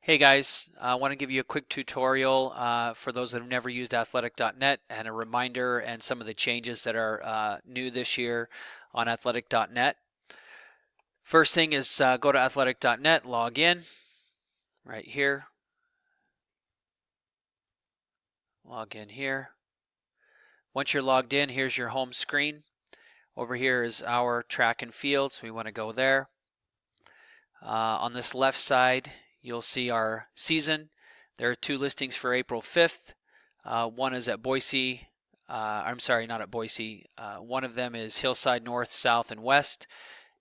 Hey guys, I want to give you a quick tutorial for those that have never used athletic.net and a reminder and some of the changes that are new this year on athletic.net. First thing is go to athletic.net, log in right here, log in here. Once you're logged in, here's your home screen. Over here is our track and field, so we want to go there. On this left side, you'll see our season. There are two listings for April 5th. One is at Boise. I'm sorry, not at Boise. One of them is Hillside North, South, and West,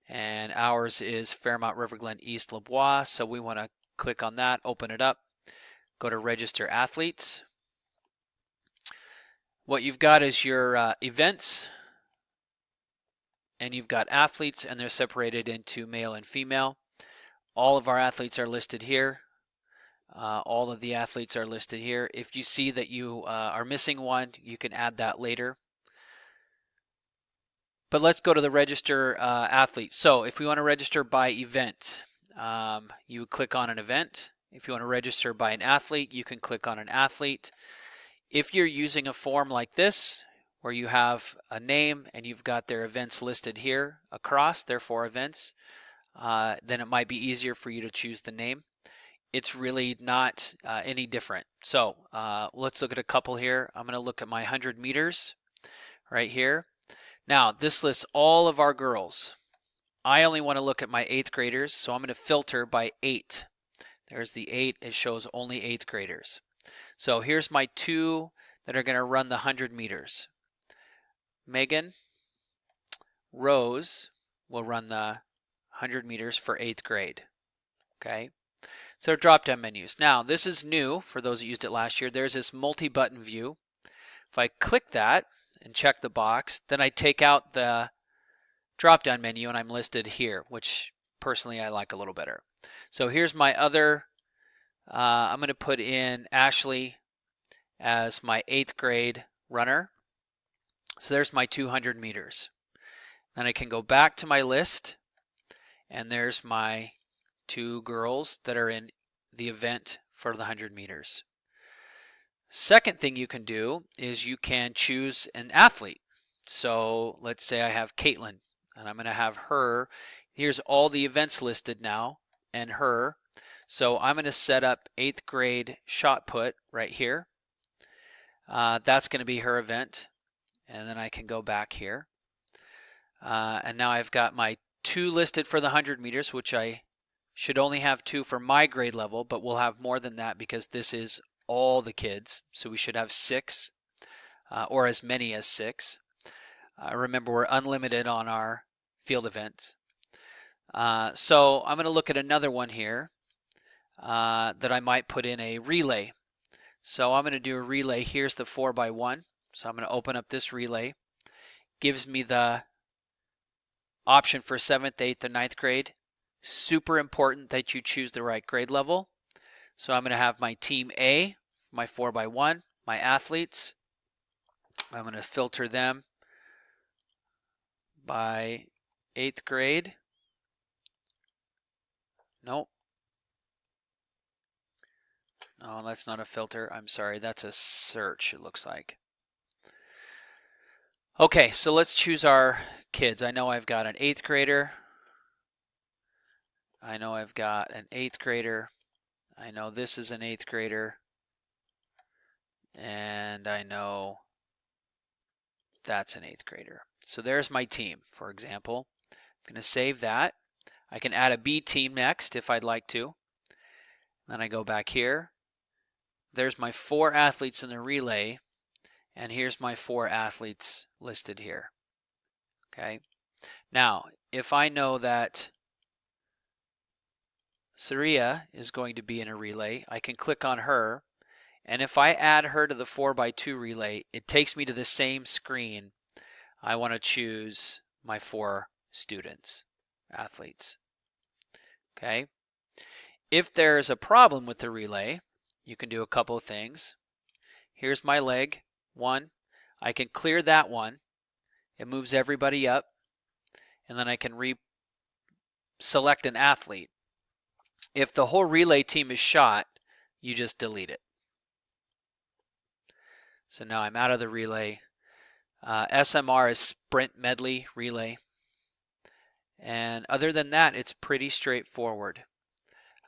and ours is Fairmont, River Glen, East, LaBois. So we want to click on that, open it up, go to Register Athletes. What you've got is your events, and you've got athletes, and they're separated into male and female. All of our athletes are listed here. All of the athletes are listed here. If you see that you are missing one, you can add that later. But let's go to the register athlete. So if we want to register by event, you click on an event. If you want to register by an athlete, you can click on an athlete. If you're using a form like this, where you have a name and you've got their events listed here across, their 4 events, then it might be easier for you to choose the name. It's really not any different. So let's look at a couple here. I'm going to look at my 100 meters right here. Now, this lists all of our girls. I only want to look at my 8th graders, so I'm going to filter by 8. There's the 8. It shows only 8th graders. So here's my 2 that are going to run the 100 meters. Megan Rose will run the 100 meters for 8th grade. Okay. So drop-down menus. Now, this is new for those that used it last year. There's this multi-button view. If I click that and check the box, then I take out the drop-down menu and I'm listed here, which personally I like a little better. So here's my other, I'm going to put in Ashley as my 8th grade runner. So there's my 200 meters. Then I can go back to my list, and there's my 2 girls that are in the event for the 100 meters. Second thing you can do is you can choose an athlete. So let's say I have Caitlin, and I'm going to have her. Here's all the events listed now, and her. So I'm going to set up 8th grade shot put right here. That's going to be her event, and then I can go back here. And now I've got my 2 listed for the 100 meters, which I should only have 2 for my grade level, but we'll have more than that because this is all the kids. So we should have 6 or as many as 6. Remember, we're unlimited on our field events. So I'm going to look at another one here that I might put in a relay. So I'm going to do a relay. Here's the 4x1. So I'm going to open up this relay. Gives me the option for 7th, 8th, and 9th grade. Super important that you choose the right grade level. So I'm going to have my team A, my 4x1, my athletes. I'm going to filter them by 8th grade. Nope. No, that's not a filter. I'm sorry, that's a search, it looks like. Okay, so let's choose our kids. I know I've got an 8th grader. I know I've got an 8th grader. I know this is an 8th grader. And I know that's an 8th grader. So there's my team, for example. I'm going to save that. I can add a B team next if I'd like to. Then I go back here. There's my 4 athletes in the relay. And here's my 4 athletes listed here. Okay. Now, if I know that Saria is going to be in a relay, I can click on her. And if I add her to the 4x2 relay, it takes me to the same screen. I want to choose my 4 students, athletes. Okay. If there's a problem with the relay, you can do a couple of things. Here's my leg 1. I can clear that one. It moves everybody up. And then I can select an athlete. If the whole relay team is shot, you just delete it. So now I'm out of the relay. SMR is sprint medley relay. And other than that, it's pretty straightforward.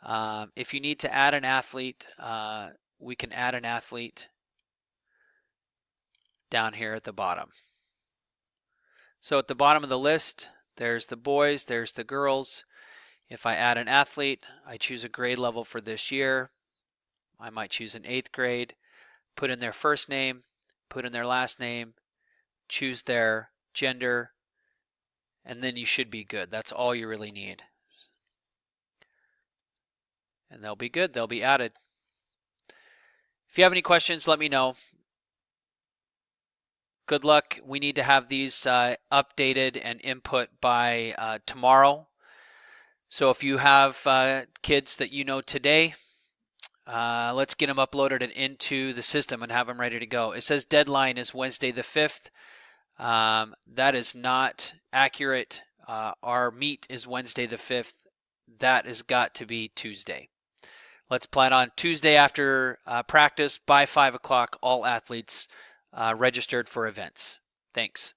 If you need to add an athlete, we can add an athlete down here at the bottom. So at the bottom of the list, there's the boys, there's the girls. If I add an athlete, I choose a grade level for this year. I might choose an 8th grade, put in their first name, put in their last name, choose their gender, and then you should be good. That's all you really need. And they'll be good. They'll be added. If you have any questions, let me know. Good luck. We need to have these updated and input by tomorrow. So if you have kids that you know today, let's get them uploaded and into the system and have them ready to go. It says deadline is Wednesday the 5th. That is not accurate. Our meet is Wednesday the 5th. That has got to be Tuesday. Let's plan on Tuesday after practice by 5 o'clock, all athletes registered for events. Thanks.